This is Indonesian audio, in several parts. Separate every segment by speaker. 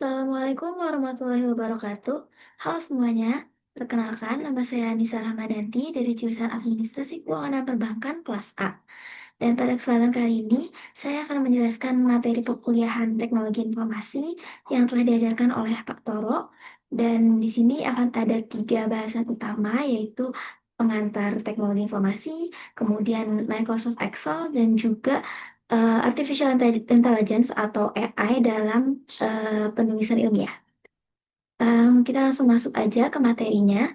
Speaker 1: Assalamualaikum warahmatullahi wabarakatuh. Halo semuanya, perkenalkan nama saya Anissa Rahmadanti dari jurusan Administrasi Keuangan dan Perbankan kelas A. Dan pada kesempatan kali ini, saya akan menjelaskan materi perkuliahan Teknologi Informasi yang telah diajarkan oleh Pak Toro. Dan di sini akan ada tiga bahasan utama, yaitu pengantar teknologi informasi, kemudian Microsoft Excel, dan juga Artificial Intelligence atau AI dalam penulisan ilmiah. Kita langsung masuk aja ke materinya.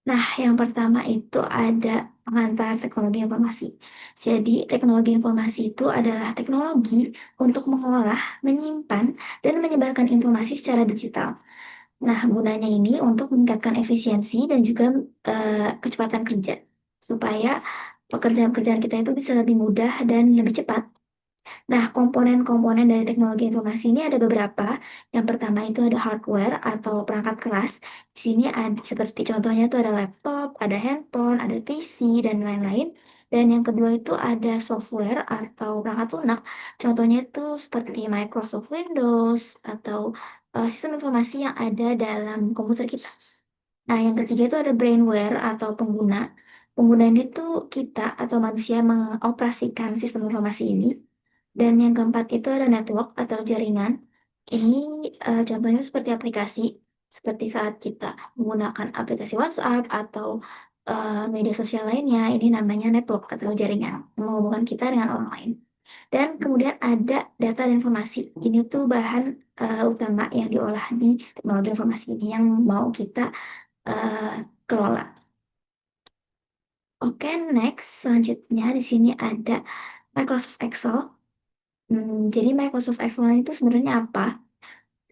Speaker 1: Nah, yang pertama itu ada pengantar teknologi informasi. Jadi, teknologi informasi itu adalah teknologi untuk mengolah, menyimpan, dan menyebarkan informasi secara digital. Nah, gunanya ini untuk meningkatkan efisiensi dan juga kecepatan kerja, supaya pekerjaan-pekerjaan kita itu bisa lebih mudah dan lebih cepat. Nah, komponen-komponen dari teknologi informasi ini ada beberapa. Yang pertama itu ada hardware atau perangkat keras. Di sini ada seperti contohnya itu ada laptop, ada handphone, ada PC, dan lain-lain. Dan yang kedua itu ada software atau perangkat lunak. Contohnya itu seperti Microsoft Windows atau sistem informasi yang ada dalam komputer kita. Nah, yang ketiga itu ada brainware atau pengguna. Pengguna ini tuh kita atau manusia mengoperasikan sistem informasi ini. Dan yang keempat itu ada network atau jaringan. Ini contohnya seperti aplikasi, seperti saat kita menggunakan aplikasi WhatsApp atau media sosial lainnya, ini namanya network atau jaringan yang menghubungkan kita dengan orang lain. Dan kemudian ada data dan informasi. Ini tuh bahan utama yang diolah di teknologi informasi ini yang mau kita kelola. Oke, next selanjutnya di sini ada Microsoft Excel. Jadi Microsoft Excel itu sebenarnya apa?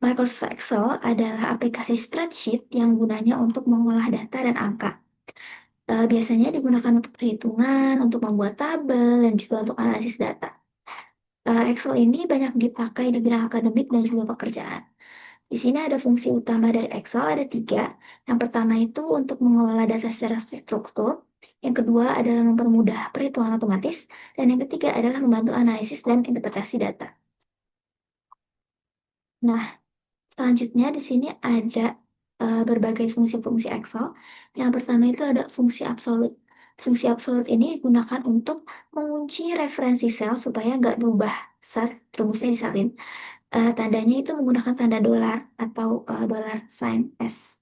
Speaker 1: Microsoft Excel adalah aplikasi spreadsheet yang gunanya untuk mengolah data dan angka. Biasanya digunakan untuk perhitungan, untuk membuat tabel, dan juga untuk analisis data. Excel ini banyak dipakai di bidang akademik dan juga pekerjaan. Di sini ada fungsi utama dari Excel, ada tiga. Yang pertama itu untuk mengelola data secara struktur. Yang kedua adalah mempermudah perhitungan otomatis. Dan yang ketiga adalah membantu analisis dan interpretasi data. Nah, selanjutnya di sini ada berbagai fungsi-fungsi Excel. Yang pertama itu ada fungsi absolut. Fungsi absolut ini digunakan untuk mengunci referensi sel supaya nggak berubah saat rumusnya disalin. Tandanya itu menggunakan tanda dolar atau dollar sign S.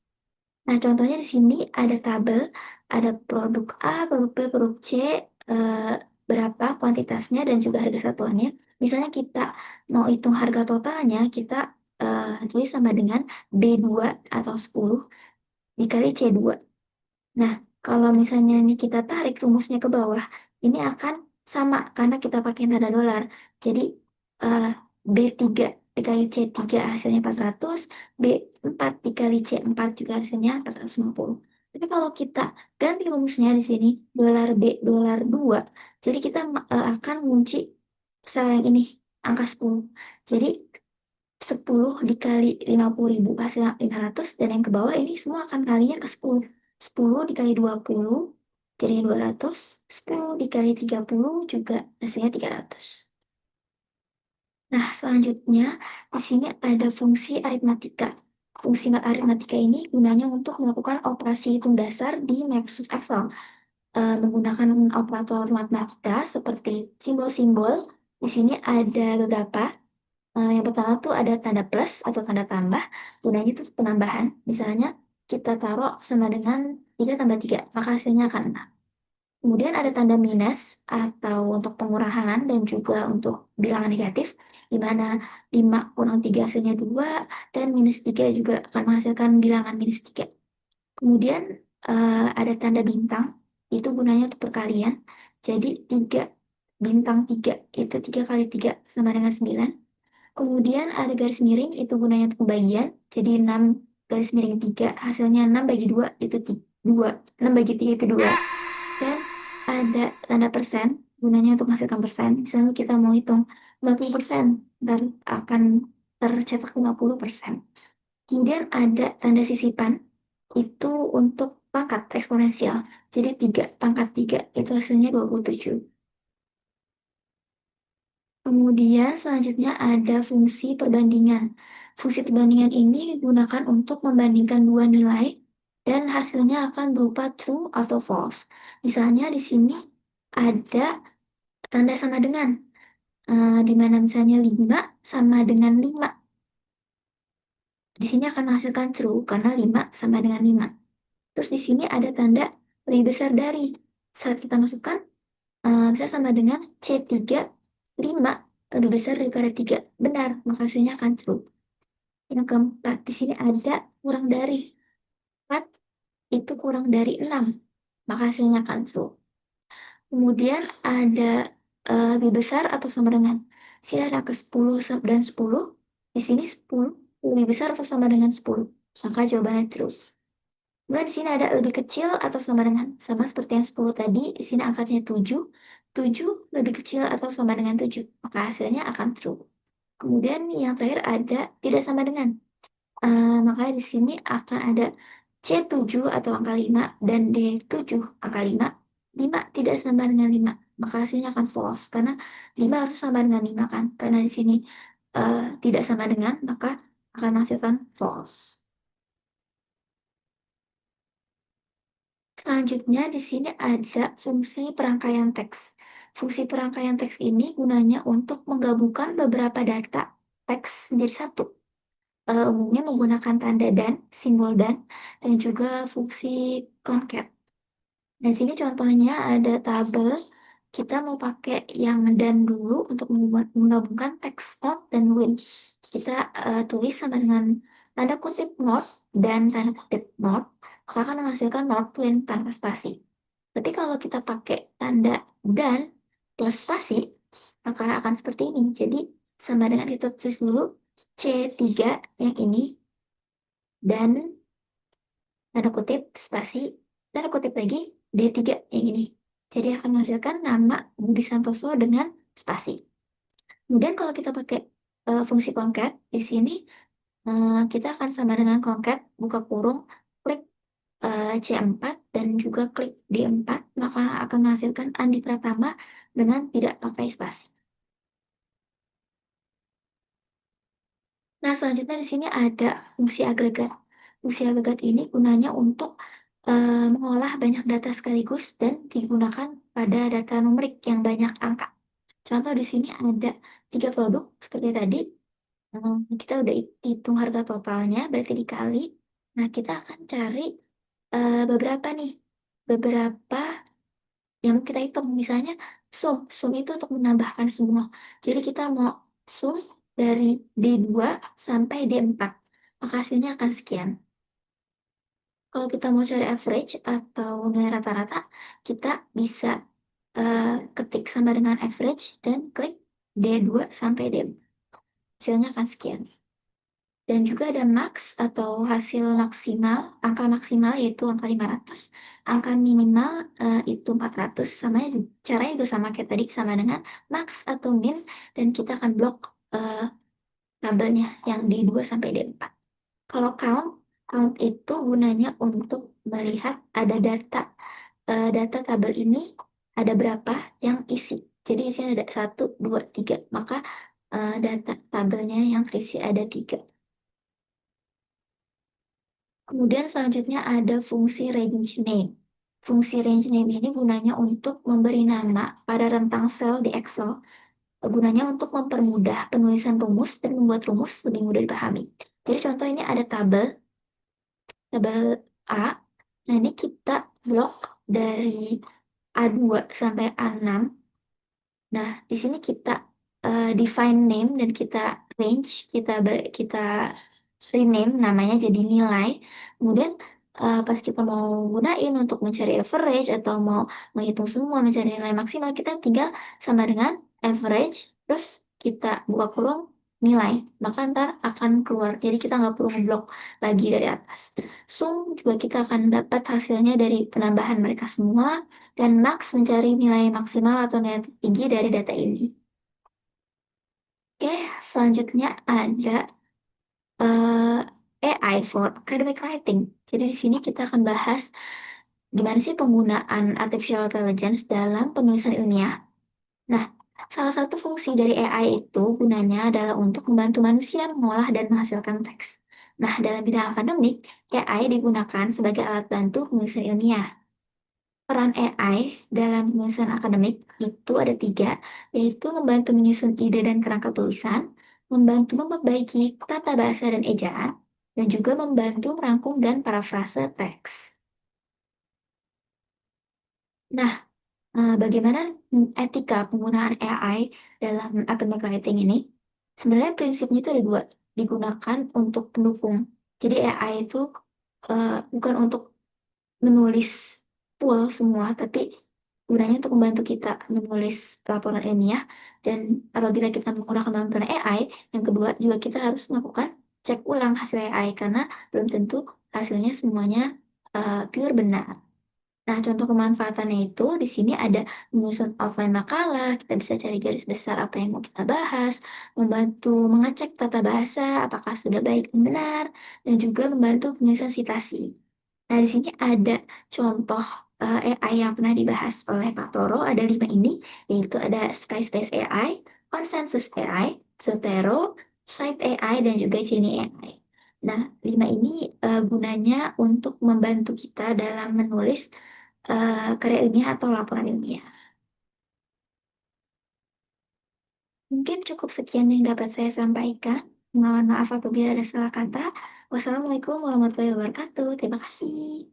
Speaker 1: Nah, contohnya di sini ada tabel, ada produk A, produk B, produk C, berapa kuantitasnya dan juga harga satuannya. Misalnya kita mau hitung harga totalnya, kita tulis sama dengan B2 atau 10 dikali C2. Nah, kalau misalnya ini kita tarik rumusnya ke bawah, ini akan sama karena kita pakai tanda dolar. Jadi, eh, B3 dikali C3 hasilnya 400, B4 dikali C4 juga hasilnya 450. Tapi kalau kita ganti rumusnya di sini, dolar B, dolar 2, jadi kita akan mengunci sel yang ini, angka 10. Jadi, 10 dikali 50.000 hasilnya 500 dan yang ke bawah ini semua akan kalinya ke 10. 10 dikali 20 jadi 200, 10 dikali 30 juga hasilnya 300. Nah, selanjutnya di sini ada fungsi aritmatika. Fungsi aritmatika ini gunanya untuk melakukan operasi hitung dasar di Microsoft Excel. Menggunakan operator matematika seperti simbol-simbol. Di sini ada beberapa. Yang pertama tuh ada tanda plus atau tanda tambah, gunanya itu penambahan. Misalnya kita taruh sama dengan 3 tambah 3, maka hasilnya akan 6. Kemudian ada tanda minus atau untuk pengurangan dan juga untuk bilangan negatif, di mana 5 kurang 3 hasilnya 2, dan minus 3 juga akan menghasilkan bilangan minus 3. Kemudian ada tanda bintang, itu gunanya untuk perkalian. Jadi 3 bintang 3 itu 3 kali 3 sama dengan 9. Kemudian ada garis miring, itu gunanya untuk pembagian. Jadi 6 garis miring 3, hasilnya 6 bagi 2, itu 2. 6 bagi 3 itu 2. Dan ada tanda persen, gunanya untuk menghasilkan persen. Misalnya kita mau hitung 50%, dan akan tercetak 50%. Kemudian ada tanda sisipan, itu untuk pangkat eksponensial. Jadi 3 pangkat 3, itu hasilnya 27. Kemudian selanjutnya ada fungsi perbandingan. Fungsi perbandingan ini digunakan untuk membandingkan dua nilai dan hasilnya akan berupa true atau false. Misalnya di sini ada tanda sama dengan, di mana misalnya 5 sama dengan 5. Di sini akan menghasilkan true karena 5 sama dengan 5. Terus di sini ada tanda lebih besar dari. Saat kita masukkan, bisa sama dengan C3, 5 lebih besar daripada 3. Benar, maka hasilnya akan true. Yang keempat, di sini ada kurang dari. 4 itu kurang dari 6, maka hasilnya akan true. Kemudian ada lebih besar atau sama dengan. Di sini ada ke 10 dan 10. Di sini 10 lebih besar atau sama dengan 10. Maka jawabannya true. Kemudian di sini ada lebih kecil atau sama dengan. Sama seperti yang 10 tadi, di sini angkanya 7. 7 lebih kecil atau sama dengan 7. Maka hasilnya akan true. Kemudian yang terakhir ada tidak sama dengan. Makanya di sini akan ada C7 atau angka 5 dan D7 angka 5. 5 tidak sama dengan 5, maka hasilnya akan false karena 5 harus sama dengan 5 kan. Karena di sini tidak sama dengan, maka akan menghasilkan false. Selanjutnya di sini ada fungsi perangkaian teks. Fungsi perangkaian teks ini gunanya untuk menggabungkan beberapa data teks menjadi satu. Umumnya menggunakan tanda dan, simbol dan juga fungsi concat. Nah, di sini contohnya ada tabel. Kita mau pakai yang dan dulu untuk menggabungkan teks not dan win. Kita tulis sama dengan tanda kutip not dan tanda kutip not, maka akan menghasilkan not win tanpa spasi. Tapi kalau kita pakai tanda dan plus spasi, maka akan seperti ini. Jadi sama dengan kita tulis dulu C3 yang ini dan tanda kutip spasi, tanda kutip lagi D3 yang ini. Jadi akan menghasilkan nama Budi Santoso dengan spasi. Kemudian kalau kita pakai fungsi concat, di sini kita akan sama dengan concat, buka kurung, klik C4 dan juga klik D4, maka akan menghasilkan Andi Pratama dengan tidak pakai spasi. Nah, selanjutnya di sini ada fungsi agregat. Fungsi agregat ini gunanya untuk mengolah banyak data sekaligus dan digunakan pada data numerik yang banyak angka. Contoh di sini ada 3 produk seperti tadi. Kita udah hitung harga totalnya, berarti dikali. Nah, kita akan cari beberapa nih, beberapa yang kita hitung. Misalnya sum itu untuk menambahkan semua. Jadi kita mau sum dari D2 sampai D4. Maka hasilnya akan sekian. Kalau kita mau cari average atau nilai rata-rata, kita bisa ketik sama dengan average dan klik D2 sampai D4. Hasilnya akan sekian. Dan juga ada max atau hasil maksimal, angka maksimal yaitu angka 500, angka minimal itu 400, caranya juga sama kayak tadi, sama dengan max atau min, dan kita akan blok tabelnya yang D2 sampai D4. Kalau count itu gunanya untuk melihat ada data tabel ini ada berapa yang isi. Jadi di sini ada 1, 2, 3, maka data tabelnya yang terisi ada 3. Kemudian selanjutnya ada fungsi range name. Fungsi range name ini gunanya untuk memberi nama pada rentang sel di Excel. Gunanya untuk mempermudah penulisan rumus dan membuat rumus lebih mudah dipahami. Jadi contoh ini ada tabel A. Nah, ini kita blok dari A2 sampai A6. Nah, di sini kita define name dan kita range, kita rename namanya jadi nilai. Kemudian pas kita mau gunain untuk mencari average atau mau menghitung semua mencari nilai maksimal, kita tinggal sama dengan average, terus kita buka kurung nilai, maka ntar akan keluar. Jadi kita nggak perlu ngeblok lagi dari atas. Sum juga kita akan dapat hasilnya dari penambahan mereka semua, dan max mencari nilai maksimal atau nilai tertinggi dari data ini. Oke, selanjutnya ada AI for academic writing. Jadi di sini kita akan bahas gimana sih penggunaan artificial intelligence dalam penulisan ilmiah. Nah, Salah satu fungsi dari AI itu gunanya adalah untuk membantu manusia mengolah dan menghasilkan teks. Nah, dalam bidang akademik, AI digunakan sebagai alat bantu penyusunan ilmiah. Peran AI dalam penyusunan akademik itu ada tiga, yaitu membantu menyusun ide dan kerangka tulisan, membantu memperbaiki tata bahasa dan ejaan, dan juga membantu merangkum dan parafrase teks. Nah, bagaimana etika penggunaan AI dalam academic writing ini? Sebenarnya prinsipnya itu ada dua, digunakan untuk pendukung. Jadi AI itu bukan untuk menulis full semua, tapi gunanya untuk membantu kita menulis laporan ilmiah. Dan apabila kita menggunakan bantuan AI, yang kedua juga kita harus melakukan cek ulang hasil AI karena belum tentu hasilnya semuanya pure benar. Nah, contoh pemanfaatannya itu di sini ada menyusun outline makalah, kita bisa cari garis besar apa yang mau kita bahas, membantu mengecek tata bahasa apakah sudah baik dan benar, dan juga membantu penyusunan citasi. Nah, di sini ada contoh AI yang pernah dibahas oleh Pak Toro, ada 5 ini, yaitu ada Skyspace AI, Consensus AI, Zotero, Site AI, dan juga Genie AI. Nah, 5 ini gunanya untuk membantu kita dalam menulis karya ilmiah atau laporan ilmiah. Mungkin cukup sekian yang dapat saya sampaikan. Mohon maaf apabila ada salah kata. Wassalamualaikum warahmatullahi wabarakatuh. Terima kasih.